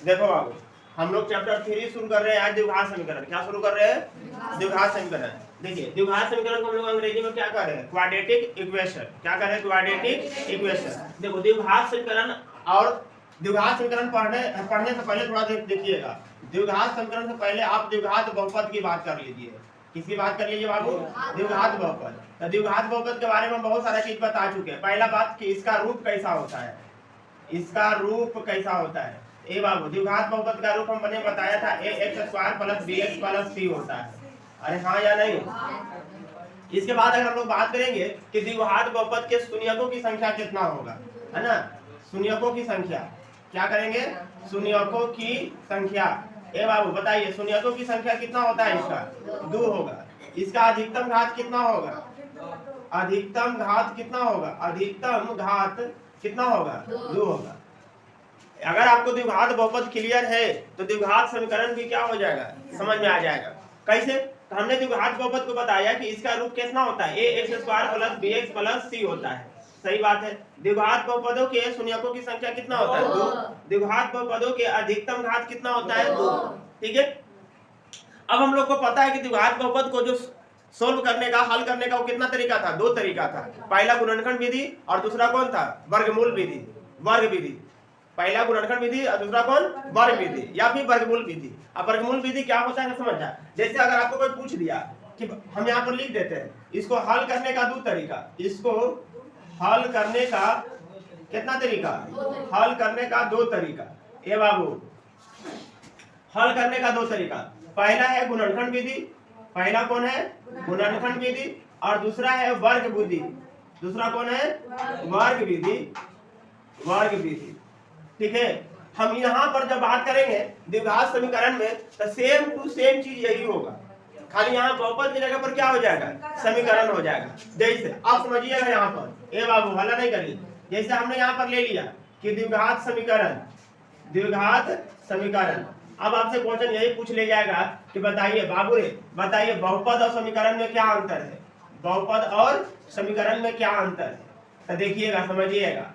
देखो बाबू, हम लोग चैप्टर 3 शुरू कर रहे हैं आज, द्विघात समीकरण। क्या शुरू कर रहे हैं? द्विघात समीकरण। देखिए द्विघात समीकरण को हम लोग अंग्रेजी में क्या कर रहे हैं? Quadratic equation. क्या कर रहे हैं? Quadratic equation. देखो द्विघात समीकरण और द्विघात समीकरण पढ़ने से पहले थोड़ा देखिएगा। द्विघात समीकरण से पहले आप द्विघात बहुपद की बात कर लीजिए। किसकी बात कर लीजिए बाबू? द्विघात बहुपद। तो द्विघात बहुपद के बारे में बहुत सारा चीज बता चुके हैं। पहला बात कि इसका रूप कैसा होता है, इसका रूप कैसा होता है। ए बाबू, द्विघात बहुपद का रूप हम मैंने बताया था ax² + bx + c होता है। अरे हाँ या नहीं? इसके बाद अगर हम लोग बात करेंगे कि द्विघात बहुपद के शून्यकों की संख्या कितना होगा, है ना? शून्यकों की संख्या क्या करेंगे? शून्यकों की संख्या। ए बाबू बताइए, शून्यकों की संख्या कितना होता है? इसका 2 होगा। इसका अधिकतम घात कितना होगा? अधिकतम घात कितना होगा? अधिकतम घात कितना होगा? 2 होगा। अगर आपको द्विघात बहुपद क्लियर है तो द्विघात समीकरण भी क्या हो जाएगा? समझ में आ जाएगा। कैसे? तो हमने द्विघात बहुपद को बताया कि इसका रूप कैसा होता है? ax² + bx + c होता है। सही बात है। द्विघात बहुपदों के शून्यकों की संख्या कितना होता है? 2। द्विघात बहुपदों के अधिकतम घात कितना होता है? 2। ठीक है। अब हम लोग को पता है कि द्विघात बहुपद को जो सोल्व करने का, हल करने का वो कितना तरीका था? 2 तरीका था। पहला गुणनखंड विधि और दूसरा कौन था? वर्गमूल विधि। वर्ग विधि। पहला गुणनखंड विधि और दूसरा कौन? वर्ग विधि या फिर वर्गमूल विधि। अब वर्गमूल विधि क्या होता है समझा? जैसे अगर आपको कोई पूछ दिया कि हम यहाँ पर लिख देते हैं, इसको हल करने का 2 तरीका। इसको हल करने का कितना तरीका? हल करने का 2 तरीका। ए बाबू, हल करने का 2 तरीका। पहला है गुणनखंड विधि। पहला कौन है? गुणनखंड विधि। और दूसरा है वर्ग विधि। दूसरा कौन है? वर्ग विधि। वर्ग विधि। ठीक है। हम यहाँ पर जब बात करेंगे द्विघात समीकरण में तो सेम टू सेम चीज यही होगा, खाली यहाँ बहुपद की जगह पर क्या हो जाएगा? समीकरण हो जाएगा। जैसे आप समझिएगा यहाँ पर, ए बाबू हल्ला नहीं करिए। जैसे हमने यहाँ पर ले लिया कि द्विघात समीकरण, द्विघात समीकरण। अब आपसे क्वेश्चन यही पूछ ले जाएगा कि बताइए बाबू रे, बताइए बहुपद और समीकरण में क्या अंतर है? बहुपद और समीकरण में क्या अंतर है? तो देखिएगा, समझिएगा।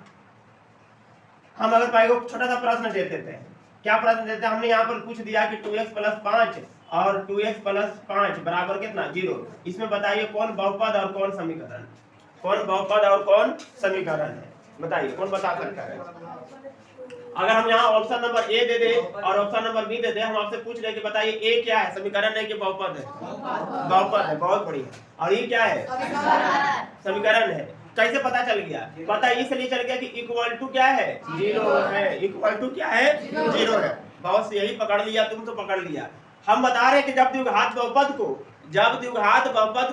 हम अगर पाएगा छोटा सा प्रश्न देते थे। क्या प्रश्न देते? हमने यहाँ पर पूछ दिया कि 2x + 5 और 2x + 5 बराबर कितना? 0। इसमें बताइए कौन बहुपद और कौन समीकरण? कौन बहुपद और कौन समीकरण है? बताइए कौन बता सकता है? अगर हम यहाँ ऑप्शन नंबर ए दे दे और ऑप्शन नंबर बी दे दे, हम आपसे पूछ रहे कि बताइए ए क्या है? समीकरण है कि बहुपद है? बहुपद है। बहुत बढ़िया। और ये क्या है? समीकरण है। कैसे पता चल गया? पता इसलिए चल गया कि इक्वल टू क्या है? 0 है। इक्वल टू क्या है? 0 है। बहुत से यही पकड़ लिया, तुम तो पकड़ लिया। हम बता रहे कि जब द्विघात बहुपद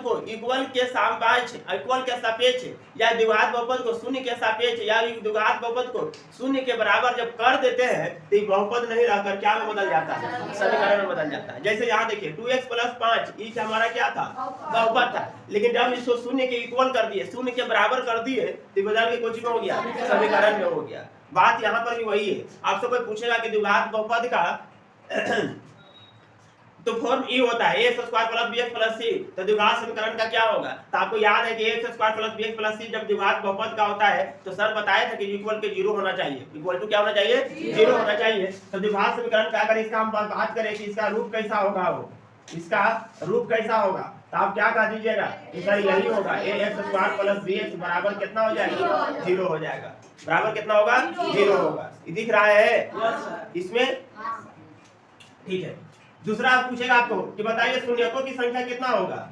को इक्वल के सापेक्ष, इक्वल के सापेक्ष या द्विघात बहुपद को शून्य के सापेक्ष या द्विघात बहुपद को शून्य के बराबर जब कर देते हैं तो बहुपद नहीं रहकर क्या में बदल जाता है? समीकरण में बदल जाता है। जैसे यहाँ देखिए 2x + 5 ये हमारा क्या था? बहुपद था। लेकिन जब इसको शून्य के इक्वल कर दिए, शून्य के बराबर कर दिए तो बदल के कुछ में हो गया? समीकरण में हो गया। बात यहाँ पर भी वही है। आपसे कोई पूछेगा कि द्विघात बहुपद का तो फॉर्म ई होता है ax² + bx + c। तो द्विघात समीकरण का क्या होगा? तो आपको याद है कि ax² + bx + c जब द्विघात बहुपद का होता है तो सर बताया था कि इक्वल के 0 होना चाहिए। इक्वल टू क्या होना चाहिए? 0 होना चाहिए। तो द्विघात समीकरण का अगर इसका हम बात करें कि इसका रूप कैसा होगा, वो इसका रूप कैसा होगा, तो आप क्या कह दीजिएगा कि सर यही होगा ax² + bx बराबर कितना हो जाएगा? 0 हो जाएगा। बराबर कितना होगा? 0 होगा। दिख रहा है इसमें? ठीक है। दूसरा आप पूछेगा आपको कि बताइए शून्यकों की संख्या कितना होगा?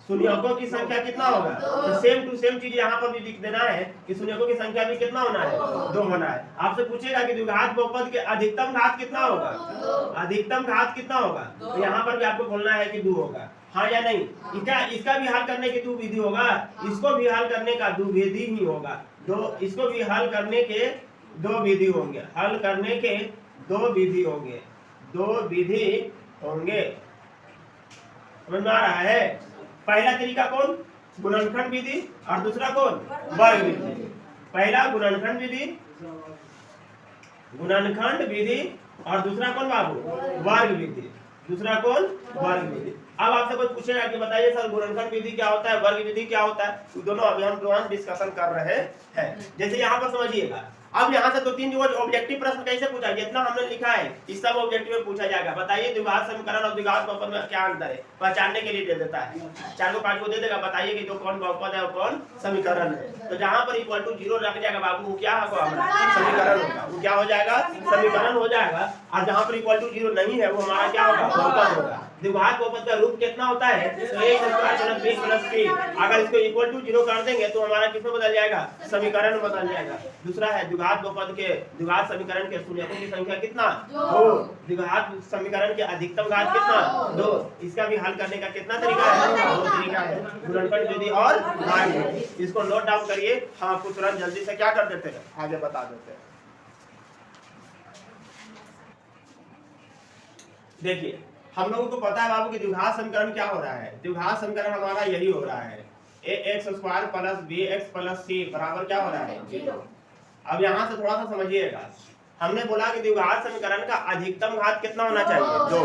शून्यकों की संख्या कितना होगा? तो सेम टू सेम चीज यहाँ पर भी लिख देना है कि शून्यकों की संख्या भी कितना होना है? 2 होना है। आपसे पूछेगा कि द्विघात बहुपद के अधिकतम घात कितना होगा? अधिकतम घात कितना होगा? तो यहाँ पर भी आपको बोलना है कि 2 होगा। हाँ या नहीं? इसका भी हल करने की 2 विधि होगा, इसको भी हल करने का 2 विधि ही होगा। इसको भी हल करने के 2 विधि होंगे। हल करने के 2 विधि होंगे। 2 विधि होंगे। समझ में आ रहा है? पहला तरीका कौन? गुणनखंड विधि और दूसरा कौन? वर्ग विधि। पहला गुणनखंड विधि, गुणनखंड विधि और दूसरा कौन बाबू? वर्ग विधि। दूसरा कौन? वर्ग विधि। अब आपसे कोई पूछेगा कि बताइए सर गुणनखंड विधि क्या होता है, वर्ग विधि क्या होता है? दोनों अभी हम डिस्कशन कर रहे हैं। जैसे यहाँ पर समझिएगा अब यहाँ से दो तीन जो ऑब्जेक्टिव प्रश्न कैसे पूछा, जितना हमने लिखा है इस सब ऑब्जेक्टिव में पूछा जाएगा। बताइए द्विघात समीकरण और द्विघात बहुपद में क्या अंतर है, पहचानने के लिए दे देता है। 4 को 5 को दे देगा, बताइए कि तो कौन बहुपद है और कौन समीकरण है। तो जहाँ पर इक्वल टू 0 लग जाएगा बाबू, वो क्या होगा, समीकरण होगा। वो क्या हो जाएगा, समीकरण हो जाएगा। और जहाँ पर इक्वल टू 0 नहीं है वो हमारा क्या होगा, बहुपद होगा। द्विघात बहुपद का रूप कितना होता है, तो a² + b + c। अगर इसको इक्वल टू 0 कर देंगे तो हमारा किसमें बदल जाएगा, समीकरण बदल जाएगा। दूसरा है द्विघात बहुपद के द्विघात समीकरण के शून्यकों की संख्या कितना, 2। द्विघात समीकरण के अधिकतम घात कितना, 2। इसका भी हल करने का कितना तरीका है, 2 तरीका है, गुणनफल विधि और भाग विधि। इसको नोट डाउन करिए, हम आपको तुरंत जल्दी से क्या कर देते हैं, आगे बता देते हैं। देखिए हम लोगों को पता है बाबू कि द्विघात समीकरण क्या हो रहा है। द्विघात समीकरण हमारा यही हो रहा है, ax² + bx + c बराबर क्या हो रहा है, 0। अब यहाँ से थोड़ा सा समझिएगा, हमने बोला कि द्विघात समीकरण का अधिकतम घात कितना होना चाहिए, 2।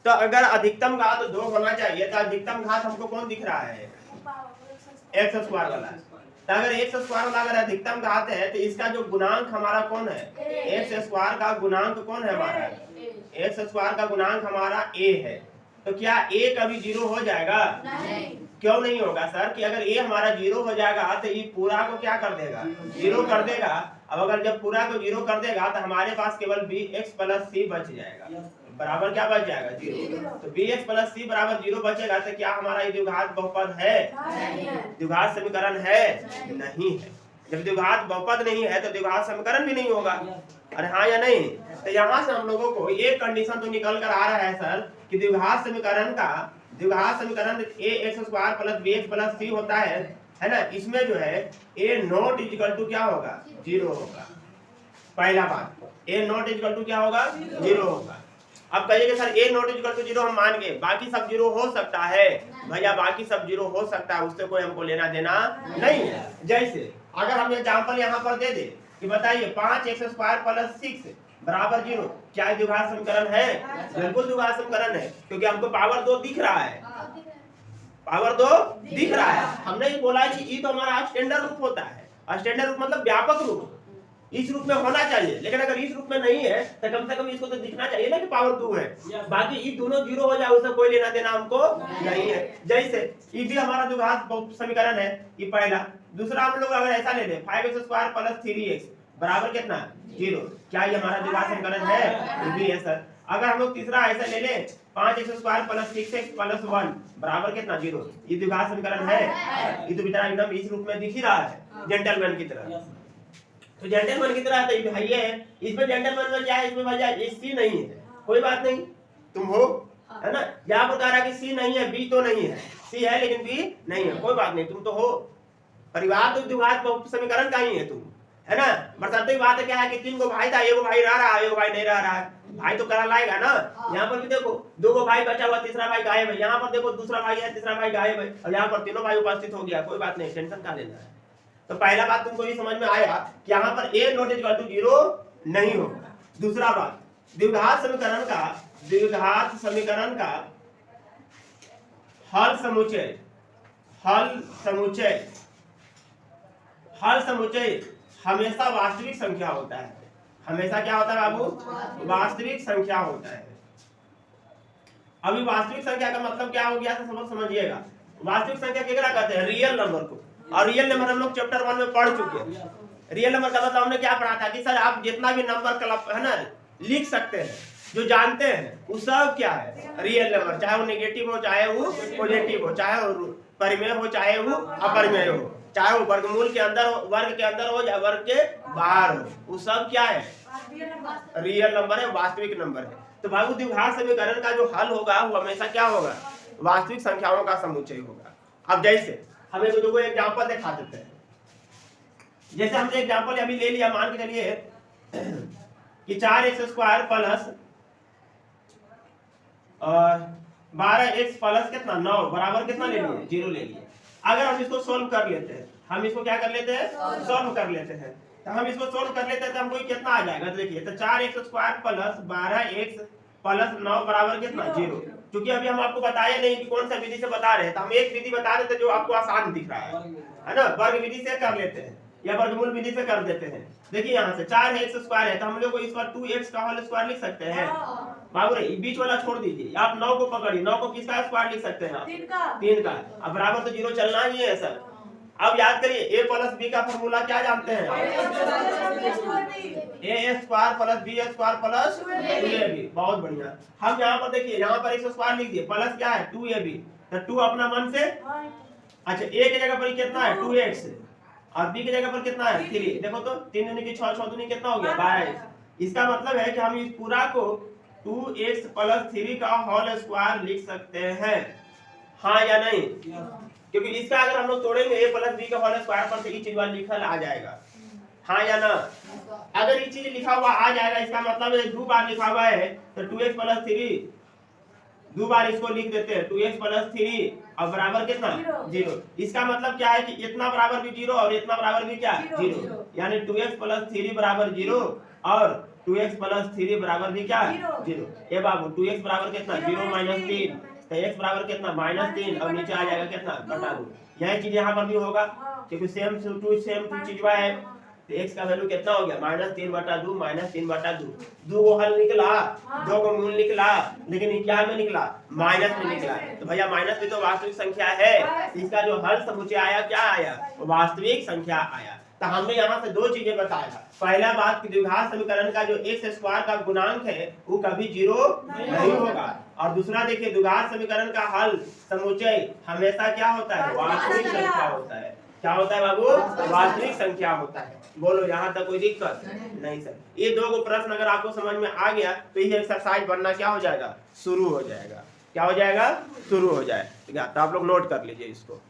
तो अगर अधिकतम घात 2 होना चाहिए तो अधिकतम घात हमको कौन दिख रहा है, x² वाला। तो अगर x² वाला अगर अधिकतम घात है तो इसका जो गुणांक हमारा कौन है, x² का गुणांक कौन है हमारा, x² का गुणांक हमारा a है। तो क्या a कभी 0 हो जाएगा, नहीं। क्यों नहीं होगा सर, कि अगर a हमारा 0 हो जाएगा तो ये पूरा को क्या कर देगा, 0 कर देगा। अब अगर जब पूरा को 0 कर देगा तो हमारे पास केवल bx + c बच जाएगा, बराबर क्या बच जाएगा, 0। तो bx + c बराबर 0 बचेगा तो क्या हमारा ये द्विघात बहुपद है, द्विघात समीकरण है, नहीं है। जब द्विघात बहुपद नहीं है तो द्विघात समीकरण भी नहीं होगा, अरे हाँ या नहीं। तो यहाँ से हम लोगों को एक कंडीशन तो निकल कर आ रहा है सर कि द्विघात समीकरण ax² + bx + c होता है ना। इसमें जो है a not = क्या होगा, 0 होगा। पहला बात, a not = क्या होगा, 0 होगा। अब कहिएगा सर a not = 0 हम मान गए, बाकी सब 0 हो सकता है भैया, बाकी सब 0 हो सकता है, उससे कोई हमको लेना देना नहीं है। जैसे अगर हम एग्जांपल यहाँ पर दे दे कि बताइए 5x² + 6 बराबर 0, क्या द्विघात समीकरण है, बिल्कुल द्विघात समीकरण है, क्योंकि हमको पावर 2 दिख रहा है, पावर 2 दिख रहा है। हमने ही बोला कि ई तो हमारा स्टैंडर्ड रूप होता है, स्टैंडर्ड रूप मतलब व्यापक रूप, इस रूप में होना चाहिए। लेकिन अगर इस रूप में नहीं है तो कम से कम इसको तो दिखना चाहिए ना कि पावर 2 है। बाकी ये दोनों 0 हो जाए उससे कोई लेना देना हमको नहीं है। जैसे ये भी हमारा द्विघात समीकरण है, ये पहला। दूसरा हम लोग अगर ऐसा ले ले 5x² + 3x बराबर कितना, 0, क्या ये हमारा द्विघात समीकरण है, ये भी है सर। अगर हम लोग तीसरा ऐसा ले ले 5x² + 6x + 1 बराबर कितना, 0, ये द्विघात समीकरण है। ये तो बेटा एकदम इस रूप में दिख ही रहा है जेंटलमैन की तरह। तो जेंटलमैन की तरह तो ये है, इसमें जेंटलमैन में क्या है, इसमें वजह ये सी नहीं है, कोई बात नहीं, तुम हो, है ना। यहाँ पर कह रहा है कि सी नहीं है, बी तो नहीं है, सी है लेकिन बी नहीं है, कोई बात नहीं, तुम तो हो। परिवार तो द्विघात समीकरण का ही है तुम, है ना। बरसाती बात है क्या है कि 3 गो भाई था, एगो भाई रह रहा है, एगो भाई नहीं रह रहा है, भाई तो करा लाएगा ना। यहाँ पर भी देखो 2 गो भाई बचा हुआ, तीसरा भाई गायब है। यहाँ पर देखो दूसरा भाई है, तीसरा भाई गायब है, और यहाँ पर तीनों भाई उपस्थित हो गया, कोई बात नहीं, टेंशन क्या लेना है। तो पहला बात तुमको ये समझ में आया कि यहाँ पर a not = 0 नहीं होगा। दूसरा बात, द्विघात समीकरण का हल समुच्चय हमेशा वास्तविक संख्या होता है। हमेशा क्या होता है बाबू, वास्तविक संख्या होता है। अभी वास्तविक संख्या का मतलब क्या हो गया तो समझिएगा। वास्तविक संख्या केकरा कहते हैं, रियल नंबर को। और रियल नंबर हम लोग चैप्टर 1 में पढ़ चुके हैं। रियल नंबर का मतलब हमने क्या पढ़ा था कि सर आप जितना भी नंबर क्लब है ना लिख सकते हैं, जो जानते हैं वो सब क्या है, रियल नंबर। चाहे वो नेगेटिव हो, चाहे वो पॉजिटिव हो, चाहे वो परिमेय हो, चाहे वो अपरिमेय हो, चाहे वो वर्गमूल के अंदर हो, वर्ग के अंदर हो या वर्ग के बाहर हो, वो सब क्या है, रियल नंबर है, वास्तविक नंबर है। तो बाबू द्विघात समीकरण का जो हल होगा वो हमेशा क्या होगा, वास्तविक संख्याओं का समुच्चय होगा। अब जैसे हम एक दो एग्जांपल दिखा देते हैं। जैसे हमने एग्जांपल अभी ले लिया, मान के चलिए कि 4x² + 12x + कितना 9 बराबर कितना ले लिए, 0 ले लिए। अगर हम इसको सोल्व कर लेते हैं, हम इसको क्या कर लेते हैं, सोल्व कर लेते हैं। तो हम इसको सोल्व कर लेते हैं तो हमको कितना आ जाएगा, तो देखिए तो 4x² + 12x + 9 बराबर कितना, 0। क्योंकि अभी हम आपको बताया नहीं कि कौन सा विधि से बता रहे हैं, तो हम एक विधि बता देते जो आपको आसान दिख रहा है ना, वर्ग विधि से कर लेते हैं। या वर्गमूल विधि से कर देते हैं। देखिए यहाँ से 4x² है तो हम लोग को इस बार 2x का होल स्क्वायर लिख सकते हैं। बाबू रे बीच वाला छोड़ दीजिए, आप 9 को पकड़िए, 9 को किसका स्क्वायर लिख सकते हैं आप? 3 का। अब बराबर तो 0 चलना ही है सर। अब याद करिए a प्लस b का फॉर्मूला क्या जानते हैं? a² plus b² plus 2ab। बहुत बढ़िया। हम यहाँ पर देखिए, यहाँ पर एक स्क्वायर लिख दिए, प्लस क्या है 2ab, तो 2 अपना मन से, अच्छा a की जगह पर कितना है 2x और b की जगह पर कितना है 3। देखो तो 3 दूनी की 6, 6 दूनी कितना हो गया 22। इसका मतलब है कि हम इस पूरा को 2x प्लस 3 का होल स्क्वायर लिख सकते हैं, हाँ या नहीं? क्योंकि इसका अगर हम लोग तोड़ेंगे a प्लस b का होल स्क्वायर पर तो ये चीज वाला लिखा आ जाएगा, हाँ या ना? अगर ये चीज लिखा हुआ आ जाएगा इसका मतलब है 2 बार लिखा हुआ है तो 2x प्लस 3, 2 बार इसको लिख देते हैं 2x प्लस 3 और बराबर कितना 0। इसका मतलब क्या है कि इतना बराबर भी 0 और इतना बराबर भी क्या 0, यानी 2x प्लस 3 बराबर 0 और 2x प्लस 3 बराबर भी क्या 0। ए बाबू 2x बराबर कितना 0 माइनस 3, तो x बराबर कितना -3 और नीचे आ जाएगा कितना बटा 2। यही चीज यहाँ पर भी होगा क्योंकि सेम टू चीज है, तो x का वैल्यू कितना हो गया -3 बटा 2, -3 बटा 2। 2 को हल निकला, 2 को मूल निकला, लेकिन ये क्या में निकला माइनस में निकला। तो भैया माइनस में तो वास्तविक संख्या है, इसका जो हल समुच्चय आया क्या आया वास्तविक संख्या आया। तो हमने यहाँ से 2 चीजें बताया। पहला बात कि द्विघात समीकरण का जो x² का गुणांक है वो कभी 0 नहीं होगा, और दूसरा देखिए द्विघात समीकरण का हल समुच्चय हमेशा क्या होता है वास्तविक संख्या होता है। क्या होता है बाबू? वास्तविक संख्या होता है। बोलो यहाँ तक कोई दिक्कत नहीं सर। ये 2 प्रश्न अगर आपको समझ में आ गया तो ये एक्सरसाइज बनना क्या हो जाएगा शुरू हो जाएगा। क्या हो जाएगा? शुरू हो जाएगा। तो आप लोग नोट कर लीजिए इसको।